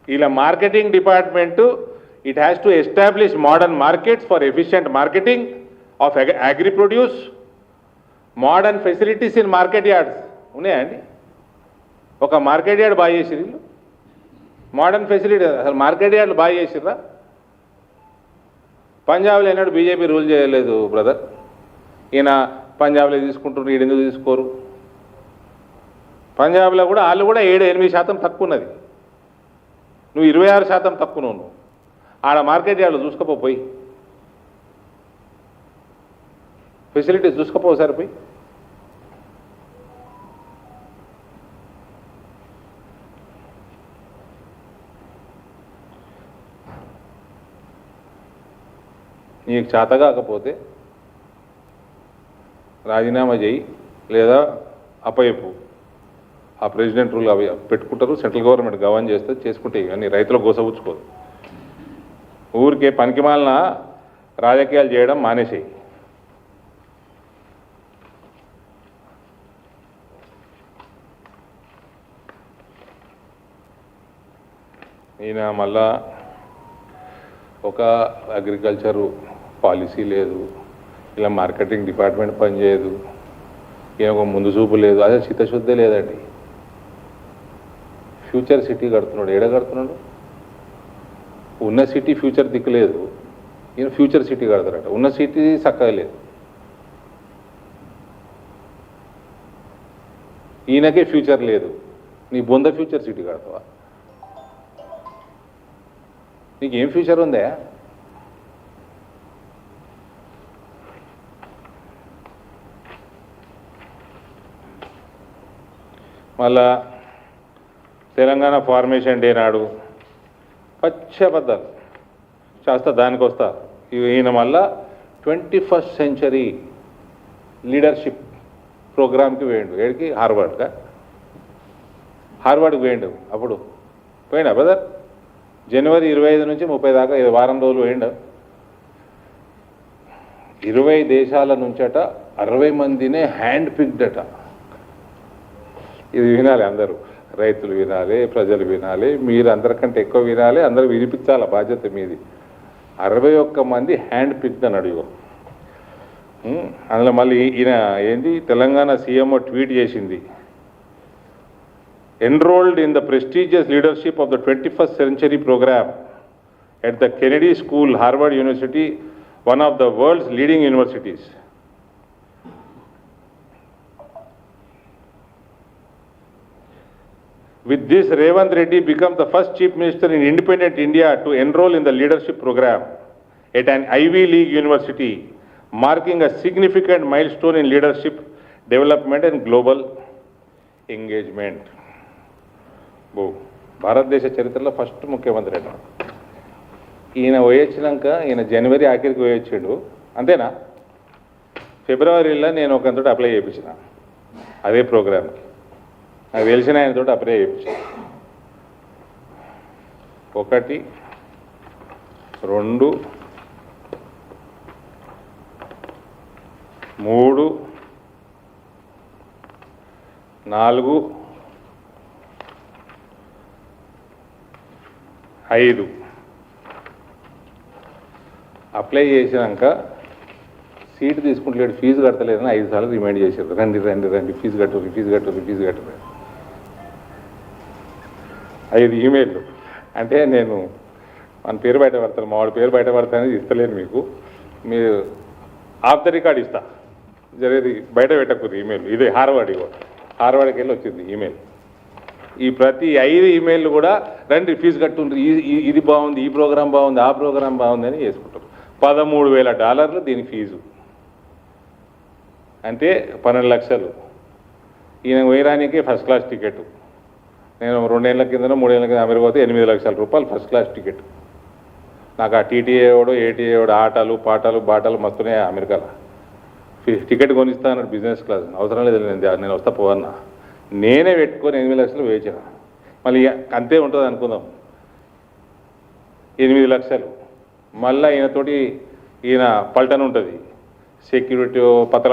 ఇలా marketing department it has to establish modern markets for efficient marketing of agri produce, modern facilities in market yards ఉన్నాయండి. ఒక market yard బాగా చేసిరు, modern facility అసలు market యార్డ్లు బాగా చేసిర్రా? పంజాబ్లో ఏనాడు బీజేపీ రూల్ చేయలేదు బ్రదర్. ఈయన పంజాబ్లో తీసుకుంటున్నారు, ఈడు ఎందుకు తీసుకోరు? పంజాబ్లో కూడా వాళ్ళు కూడా 7-8% తక్కువ ఉన్నది, నువ్వు 26% తక్కువ నువ్వు. ఆడ మార్కెట్ యార్డ్లు చూసుకోపోయి ఫెసిలిటీస్ చూసుకోపో సరిపోయి. నీకు చేత కాకపోతే రాజీనామా చేయి, లేదా అప్పయపు. ఆ ప్రెసిడెంట్ రూల్ అవి పెట్టుకుంటారు, సెంట్రల్ గవర్నమెంట్ గవర్న్ చేస్తే చేసుకుంటే ఇవన్నీ రైతులకు గోసపుచ్చుకోదు. ఊరికే పనికిమాలిన రాజకీయాలు చేయడం మానేసేయి. ఈయన మళ్ళా ఒక అగ్రికల్చరు పాలసీ లేదు, ఇలా మార్కెటింగ్ డిపార్ట్మెంట్ పనిచేయదు, ఈయన ఒక ముందు చూపు లేదు, అదే చిత్తశుద్ధే లేదండి. ఫ్యూచర్ సిటీ కడుతున్నాడు, ఏడ కడుతున్నాడు? ఉన్న సిటీ ఫ్యూచర్ దిక్కులేదు, ఈయన ఫ్యూచర్ సిటీ కడతారట. ఉన్న సిటీ చక్కగా లేదు, ఈయనకే ఫ్యూచర్ లేదు. నీ బొంద ఫ్యూచర్ సిటీ కడతావా? నీకేం ఫ్యూచర్ ఉందా? మళ్ళా తెలంగాణ ఫార్మేషన్ డే నాడు పచ్చబద్దాలు చేస్తా, దానికి వస్తా. ఈయన మళ్ళా 21st సెంచరీ లీడర్షిప్ ప్రోగ్రామ్కి వేయండు. ఏడికి? హార్వర్డ్కి వేయండు. అప్పుడు పోయినా బ్రదర్, జనవరి 25 నుంచి 30 దాకా వారం రోజులు వేయండు. 20 దేశాల నుంచట 60 మందినే హ్యాండ్ పిక్డ్ అట. ఇది వినాలి అందరూ, రైతులు వినాలి, ప్రజలు వినాలి, మీరు అందరికంటే ఎక్కువ వినాలి, అందరూ వినిపించాల బాధ్యత మీది. 61 మంది హ్యాండ్ పిక్డ్ అని అడిగో. అందులో మళ్ళీ ఈయన ఏంది, తెలంగాణ సీఎంఓ ట్వీట్ చేసింది, enrolled in the prestigious leadership of the 21st century program at the Kennedy School, Harvard University, one of the world's leading universities. With this, Revanth Reddy becomes the first chief minister in independent India to enroll in the leadership program at an Ivy League university, marking a significant milestone in leadership development and global engagement. భారతదేశ చరిత్రలో first ముఖ్యమంత్రి అన్న. ఈయన పోయొచ్చినాక, ఈయన జనవరి ఆఖరికి పోయొచ్చాడు అంతేనా? ఫిబ్రవరిలో నేను ఒకంతటి అప్లై చేయించిన అదే ప్రోగ్రామ్కి, నాకు తెలిసిన ఆయనతో అప్లై చేయించిన. 1, 2, 3, 4, 5 అప్లై చేసినాక సీటు తీసుకుంటలేడు, ఫీజు కడతలేదని 5 సార్లు రిమైండ్ చేశారు. రండి రండి రండి, ఫీజు కట్టరు, ఫీజు కట్టరు, ఫీజు కట్టరు. 5 ఈమెయిల్లు. అంటే నేను మన పేరు బయట పడతాను, మా వాడి పేరు బయట పడతానని ఇస్తలేను మీకు, మీరు ఆఫ్ ద రికార్డ్ ఇస్తా, జరిగేది బయట పెట్టకూడదు ఈమెయిల్. ఇదే హార్వర్డ్కి వెళ్ళి వచ్చింది ఈమెయిల్. ఈ ప్రతి 5 ఈమెయిల్లు కూడా రండి ఫీజు కట్టుండ్రు, ఇది బాగుంది, ఈ ప్రోగ్రాం బాగుంది, ఆ ప్రోగ్రాం బాగుంది అని చేసుకుంటారు. $13,000 దీని ఫీజు, అంటే 12 లక్షలు. ఈయన పోయడానికి ఫస్ట్ క్లాస్ టికెట్. నేను 2 ఏళ్ల కింద 3 ఏళ్ల కింద అమెరికా పోతే $8 లక్షల ఫస్ట్ క్లాస్ టికెట్. నాకు ఆ టీటీఏ వాడు ఏటీఏ వాడు ఆటలు పాటలు బాటలు మస్తున్నాయి అమెరికాలో. టికెట్ కొనిస్తా అన్నాడు బిజినెస్ క్లాస్. అవసరం లేదు, నేను వస్తా పోవన్నా. నేనే పెట్టుకొని 8 లక్షలు వేయించిన. మళ్ళీ అంతే ఉంటుంది అనుకుందాం, 8 లక్షలు. మళ్ళీ ఈయనతోటి ఈయన పల్టన్ ఉంటుంది, సెక్యూరిటీ పత్రాలు